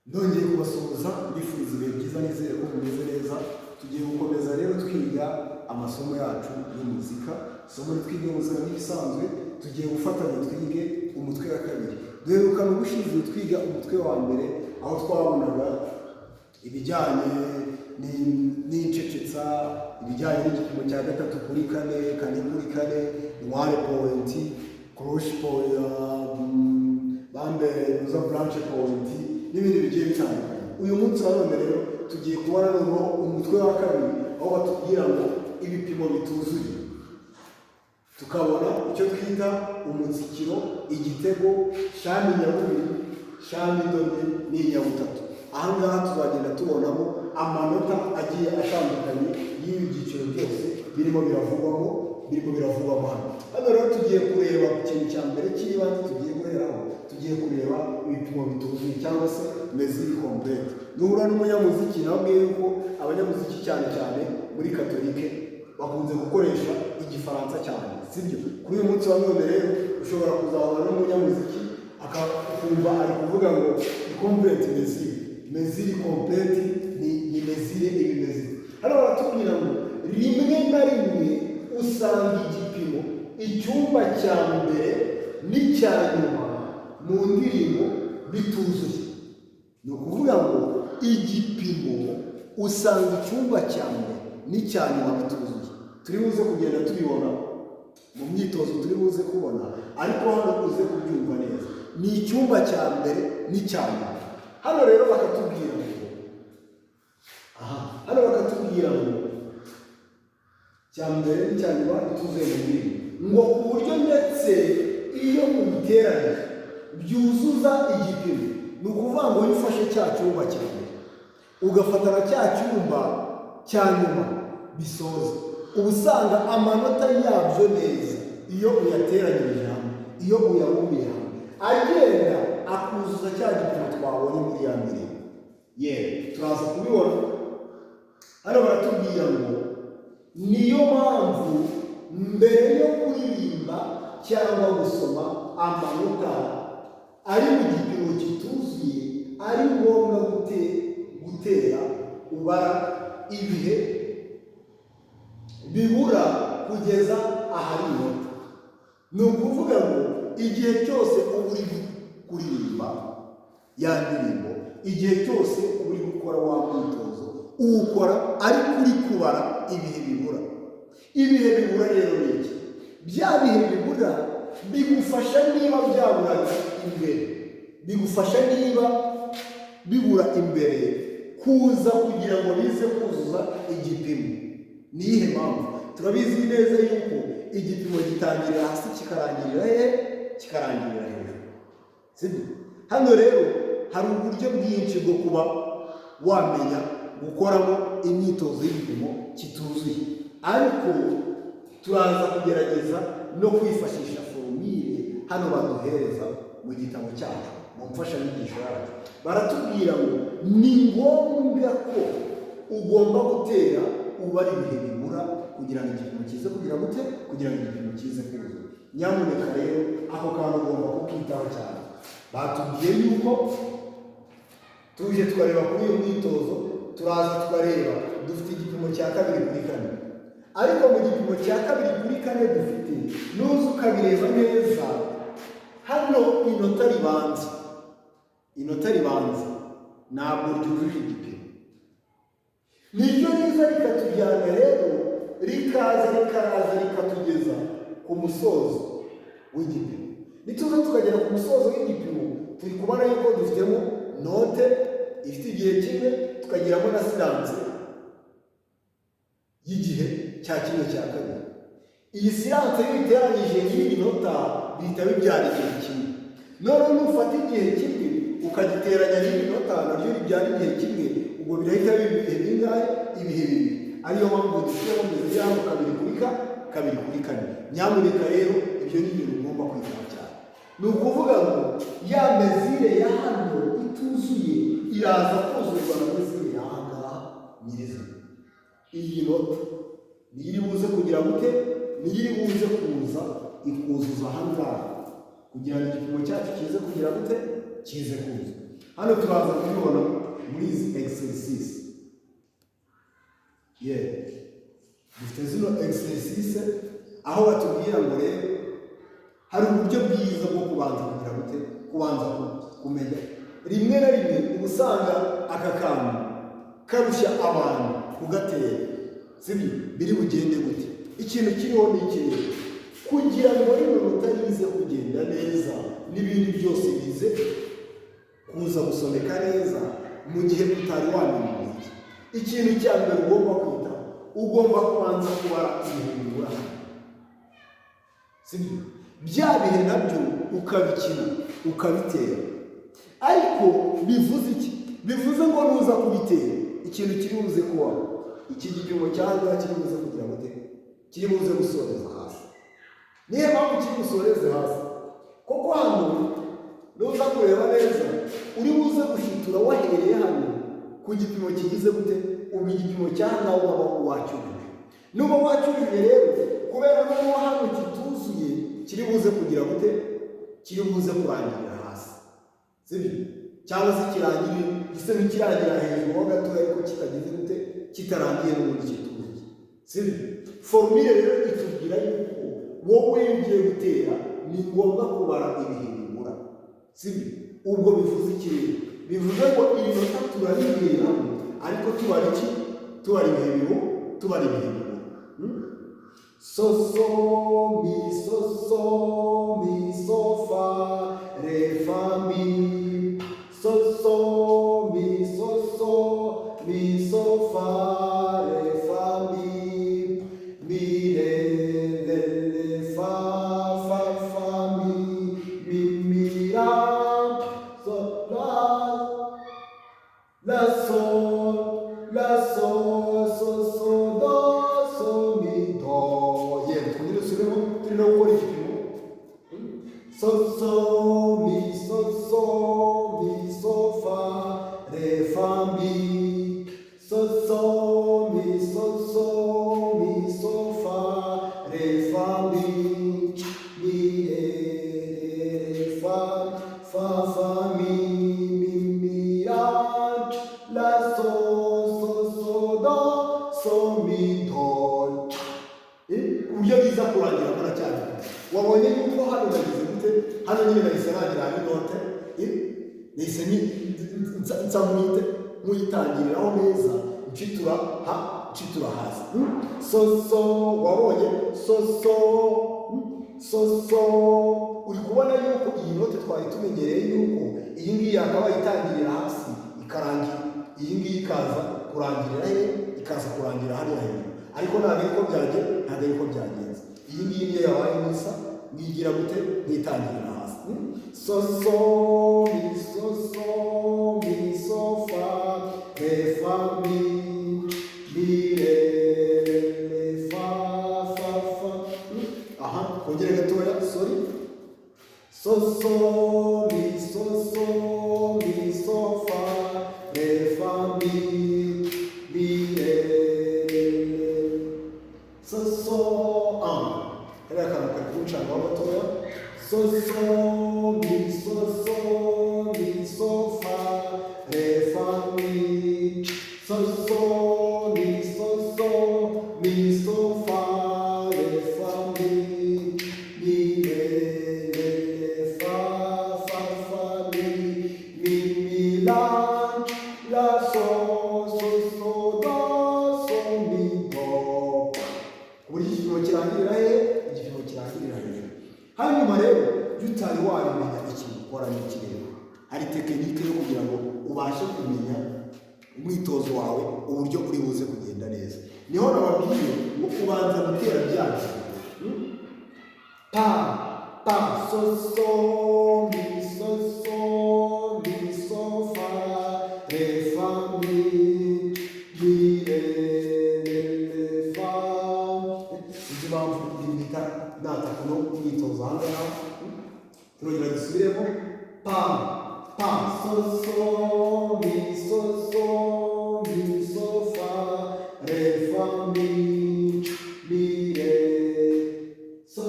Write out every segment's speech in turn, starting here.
Nongeye kubasuhuza mbifuriza ibihe byiza nizere ko mumeze neza. Tugiye gukomeza rero twiga amasomo yacu y'umuzika. Isomo twiga ubuzima n'ibisanzwe, tugiye gufatanya twige umutwe wa kabiri. Duherukana ubushize twiga umutwe wa mbere, aho twabonaga ibijyanye n'incecetsa, ibijyanye n'igipimo cya gatatu kuri kane, kane kuri kane, noire point, cloche point, bambe uza branche point n'ibindi bigiye bitandukanye. Uyu munsi nanone rero tugiye kubona noneho umutwe wa kabiri, aho batubwira ngo ibipimo bituzuye. Tukabona icyo twita umutsikiro, igitego, shami nyabubiri, shami ndoni n'inyabutatu. Aha ngaha tuzagenda tubonamo amanota agiye atandukanye y'ibi byiciro byose birimo biravugwamo hano. Hano rero tugiye kureba ikintu cya mbere cy'ibanze tugiye guheraho, tugiye kureba ibipimo bituzuye cyangwa se mesure complète. Nuhura n'umunyamuziki nabwiye yuko abanyamuziki cyane cyane muri katolike bakunze gukoresha igifaransa cyane, sibyo? Kuri uyu munsi wa none rero ushobora kuzahura n'umunyamuziki akumva ari kuvuga ngo complète mesure complète ni mesure ibimeze. Hano baratubwira ngo rimwe na rimwe usanga igipimo icyumba cya mbere n'icya nyuma mu ndirimbo bituzuye. Ni ukuvuga ngo igipimo usanga icyumba cya mbere n'icya nyuma bituzuye. Turi buze kugenda tubibona mu myitozo, turi buze kubona, ariko hano uze kubyumva neza. Ni icyumba cya mbere n'icya nyuma. Hano rero bakatubwira ngo cya mbere n'icya nyuma bituzuye mu ndirimbo, ngo ku buryo ndetse iyo mu biterane byuzuza igipimo. Ni ukuvuga ngo iyo ufashe cya cyumba cya mbere ugafata na cya cyumba cya nyuma bisoza, uba usanga amanota yabyo neza iyo uyateranyirije hamwe, iyo uyabumbiye hamwe, agenda akuzuza cya gipimo twabonye muri ya mbere. Yewe turaza kubibona. Hano baratubwira ngo niyo mpamvu mbere yo kuririmba cyangwa gusoma amanota ari mu gipimo kituzuye ari ngombwa gutera ubara ibihe bibura kugeza ahari inota. Ni ukuvuga ngo igihe cyose uba uri kuririmba ya ndirimbo, igihe cyose uba uri gukora wa mwitozo, uwukora ariko uri kubara ibihe bibura. Ibihe bibura rero ni iki? Bya bihe bibura bigufasha niba byaburaga imbere, bigufasha niba bibura imbere kuza kugira ngo bize kuzuza igipimo. Ni iyihe mpamvu? Turabizi neza yuko igipimo gitangirira hasi kikarangirira hejuru, sibyo? Hano rero hari uburyo bwinshi bwo kuba wamenya gukoramo imyitozo y'igipimo kituzuye, ariko turaza kugerageza no kwifashisha forumire hano baduhereza mu gitabo cyacu, mu mfashanyigisho yacu. Baratubwira ngo ni ngombwa ko ugomba gutera ubara ibihe bibura kugira ngo igipimo kize kugira ngo igipimo kize kuzuza. Nyamuneka rero ako kantu ugomba kukitaho cyane. Batubwiye yuko tuje tukareba kuri iyo myitozo, turaza tukareba dufite igipimo cya kabiri kuri kane, ariko mu gipimo cya kabiri kuri kane dufite, nuza ukabireba neza, hano inota ribanza ntabwo ryujuje igipimo. Niryo riza rikatujyana rero rikaza rikatugeza ku musozo w'igipimo. Nituza tukagera ku musozo w'igipimo, turi kubona yuko dufitemo note ifite igihe kimwe, tukagiramo na silence y'igihe cya kimwe cya kabiri. Iyi silence iyo iteranyije n'iyi nota bihita bibyara igihe kimwe. None nufata igihe kimwe ukagiteranya n'iyi nota naryo ribyara igihe kimwe, ubwo birahita biba ibihe bingahe? Ibihe bibiri. Ariyo mpamvu dushyiramo mesure hano kabiri kuri kane. Nyamuneka rero ibyo ni ibintu ugomba kwitaho cyane. Ni ukuvuga ngo ya mesure ya hano ituzuye iraza kuzuzwa na mesure ya hangaha nyirizina. Iyi nota niyo iri buze kugira gute? Niyo iri buze ikuzuza ahangaha kugira ngo igipimo cyacu kize kugira gute? Kize kuzuza. hano turaza kubibona muri izi exercice. Dufite zino exercice aho batubwira ngo rero hari uburyo bwiza bwo kubanza kugira gute, kubanza kumenya. Rimwe na rimwe uba usanga aka kantu karushya abantu kugatera, sibyo? Biri bugende gute? Ikintu kiriho ni ikintu kugira ngo inota yize kugenda neza n'ibindi byose bize kuza gusomeka neza mu gihe utari wamenya. Ikintu cya mbere ugomba kwita, ugomba kubanza kubara ibihingura, sibyo? Bya bihe nabyo ukabikina ukabitera. Ariko bivuze iki? Bivuze ngo nuza kubitera ikintu kiri buze kubaho, iki gipimo cyangwa kiri buze kugira ngo kiri buze gusoreza hasi. Niyo mpamvu kiri gusoreze hasi, kuko hano nuza kureba neza uri buze gushitura wahereye hano ku gipimo kigize gute, ubu igipimo cyangwa waba wacyujuje. Nuba wacyujuje rero, kubera ko hano kituzuye, kiri buze kugira gute, kiri buze kurangirira hasi, sibyo? Cyangwa se kirangire gise n'ikirangira hejuru ho gato ariko kitagize gute, kitarangiye n'ubundi kituzuye, sibyo? Formule rero itubwira yuko wowe ugiye gutera ni ngombwa kubara ibihingura, sibyo? Ubwo bivuze iki? Bivuze ngo iyi nota turaribwira ariko tubara iki? Tubara ibihingura, tubara ibihingura. So so mi so so mi so fa re fa mi, so so mi so so mi so fa re fa mi, mi re re fa fa mi la, so la sol so so do so mi do. So so mi so fa re fa mi, so so mi so fa re fa mi, mi re fa mi la so do so mi do. Uburyo biza kurangira muri cyane wabonye yuko hano nagize gute, hano nyine nahise nagira inote nahise nsamwite muyitangiriraho neza ncitura hasi. So wabonye so uri kubona yuko iyi note twari tumenyereye yuko iyi ngiyi akaba yitangirira hasi ikarangira, iyi ngiyi ikaza kurangirira he, ikaza kurangira hano hejuru. Ariko ntabwo ariko byagenze. Iyi ngiyi niyo yabaye nisa ngigira gute, nitangirira hasi. So mi so fa re fa mi, mi re fa. Aha, kongera gatoya, sorry. So mi so fa re fa mi, mi re era kana kakuncha ngabatoya. So mi so fa re fa mi, so mi so fa re fa mi, mi re fa mi la so do so mi do. Buri gipimo kirangirira he, igipimo kirangirira hejuru. Hanyuma rero utari wabimenya ikintu ukora n'ikirere, hari tekinike yo kugira ngo ubashe kumenya umwitozo wawe uburyo uri buze kugenda neza. Niho nababwiye ngo kubanza gutera byacu pa so mi so fa re fa mi, mi re fa. Izi mpamvu bita nataka no kwitoza hano turongera dusubiremo pa so mi so fa re fa mi, mi re so.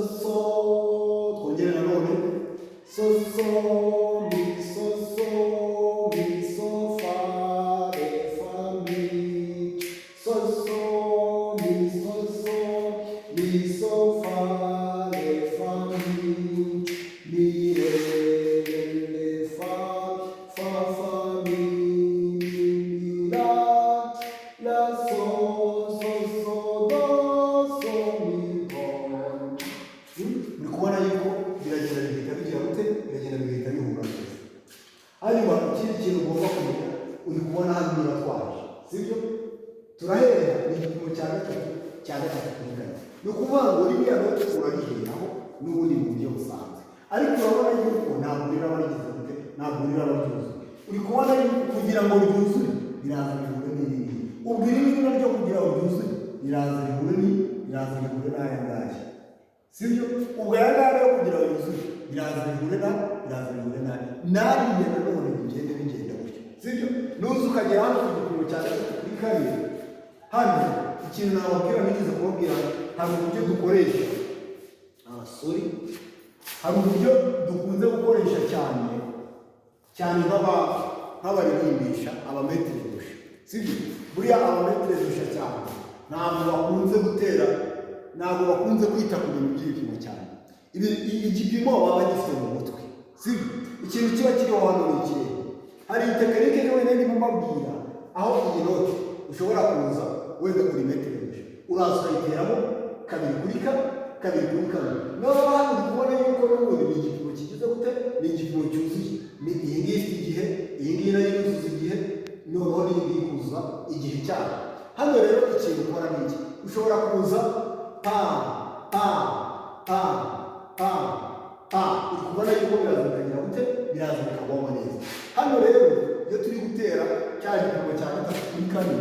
Twongere nanone sibyo? Turahera ni igipimo cya gatatu kuri kane. Ni ukuvuga ngo ririya note urariheraho n'ubundi mu buryo busanzwe, ariko urabona yuko ntabwo riraba rigize gute, ntabwo riraba ryuzuye. Uri kubona yuko kugira ngo ryuzuye biraza bihure n'ibindi, ubwo iri ngiri naryo kugira ngo ryuzuye biraza bihure n'aya ngaya, sibyo? Ubwo aya ngaya rero kugira ngo ryuzuye biraza bihure n'ariya nanone bigenda gutyo, sibyo? Nuza ukagera hano ku gipimo cya gatatu kuri kane, hano ikintu nababwira nigeze kubabwira, hari uburyo dukoresha hari uburyo dukunze gukoresha cyane nk'abaririmbisha abametire dusha, sibyo? Buriya abametire dusha cyane ntabwo bakunze kwita ku bintu by'ibipimo cyane. Igipimo baba bagifite mu mutwe, sibyo? Ikintu kiba kiriho hano ni ikirere. Hari tekinike niwe ndimo mbabwira, aho iyi note ushobora kuza wenda kuri metire dusha uraza ukayiteramo kabiri kuri kane. Noneho hano uri kubona yuko n'ubundi ni igipimo kigize gute, ni igipimo cyuzuye. Iyi ngiyi ifite igihe, iyi ngiyi nayo yuzuza igihe, noneho n'iyi ngiyi kuzuza igihe cyayo. Hano rero ikintu ukora ni iki, ushobora kuza uri kubona yuko biraza bikagira gute, biraza bikagwamo neza. Hano rero iyo turi gutera cya gipimo cya gatatu kuri kane,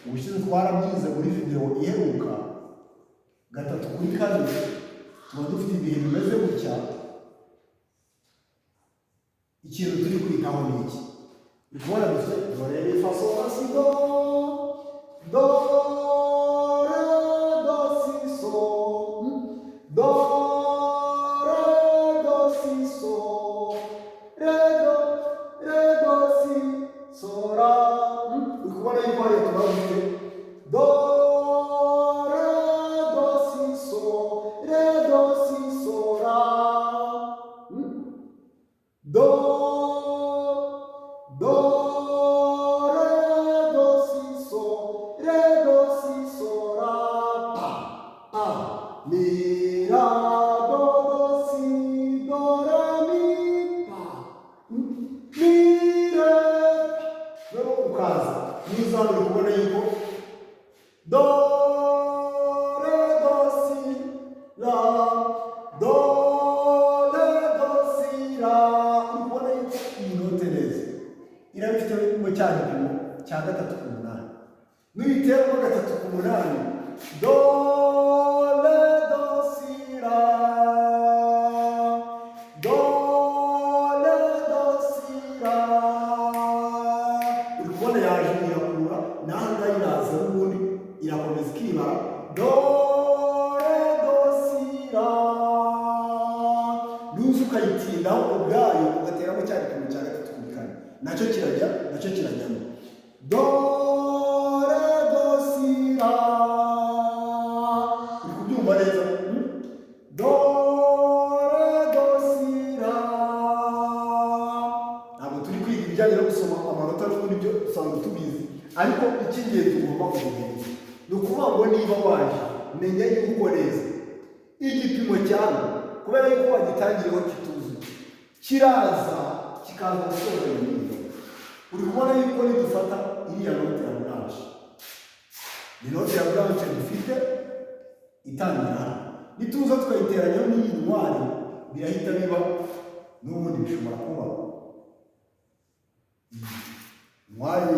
ubushize twarabyize muri video iheruka, gatatu kuri kane tuba dufite ibihe bimeze gutya. Ikintu turi kwitaho ni iki, uri kubona dufite do re mi fa sol la si do, do re do si sol, do re do si sol, re do si sol la. Uri kubona yuko hariya tuba dufite do cya gatatu ku munani. Nuyiteramo gatatu ku munani, do re do si la, do re do si la. Uri kubona yaje irakura, nanga iraza n'ubundi irakomeza ikibara, do re do si la. Nuza ukayitindaho ubwayo ugateramo cya gipimo cya gatatu kuri kane, nacyo kirajyamo do re do si la. Uri kubyumva neza? Do re do si la. Ntabwo turi kwiga ibijyanye no gusoma amanota n'ubundi byo usanga tubizi, ariko icy'ingenzi ugomba kumenya ni ukuvuga ngo niba waje menya yuko neza igipimo cyawe, kubera yuko wagitangiriyeho kituzuye, kiraza kikaza gusoza ibintu. Uri kubona yuko nidufata iriya note ya blanche, ni note ya blanche dufite itangira hano, nituza tukayiteranyaho n'iyi ntwari birahita biba n'ubundi bishobora kuba ntwari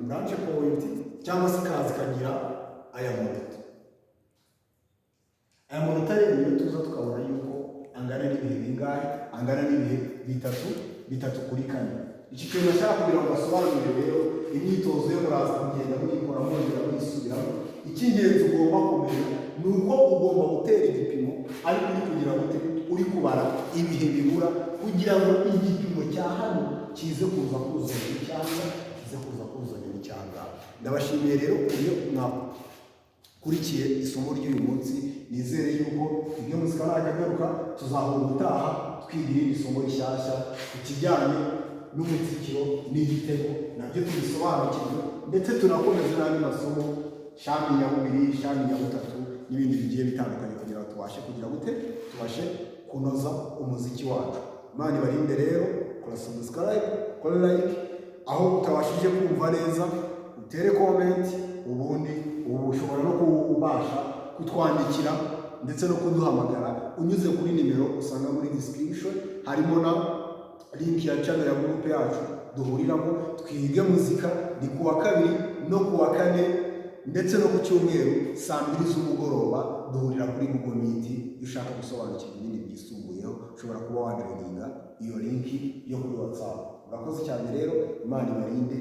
blanche point, cyangwa se kazi kagira aya manota. Aya manota rero iyo tuza tukabona yuko angana n'ibihe bingahe, angana n'ibihe bitatu kuri kane. Iki kintu nashaka kugira ngo basobanurire rero, imyitozo yo muraza kugenda muyikora mwongera muyisubiramo. Icy'ingenzi ugomba kumenya ni uko ugomba gutera igipimo, ariko uri kugira ngo uri kubara ibihe bibura kugira ngo igipimo cya hano kize kuza kuzana icyanga, kize kuza kuzana icyanga. Ndabashimiye rero uburyo mwakurikiye isomo ry'uyu munsi. Nizere yuko ibyo muzika nakagaruka tuzahura ubutaha twiga irindi somo rishyashya ku kijyanye n'umutsikiro n'igitego, nabyo tubisobanukirwe, ndetse tunakomeza n'andi masomo shami nyamubiri, shami nyabutatu n'ibindi bigiye bitandukanye, kugira ngo tubashe kunoza umuziki wacu. Imana ibarinde rero, kora subscribe, kora like, aho utabashije kumva neza utere comment, ubundi ushobora no kubasha kutwandikira ndetse no kuduhamagara unyuze kuri nimero usanga muri description, harimo na link ya channel ya group yacu duhuriramo twige muzika. Ni kuwa kabiri no kuwa kane ndetse no ku cyumweru saa 2 z'umugoroba duhurira kuri Google Meet. Iyo ushaka gusobanukirwa ibindi byisumbuyeho ushobora kuba wajoininga iyo link yo kuri WhatsApp. Murakoze cyane rero, Imana ibarinde.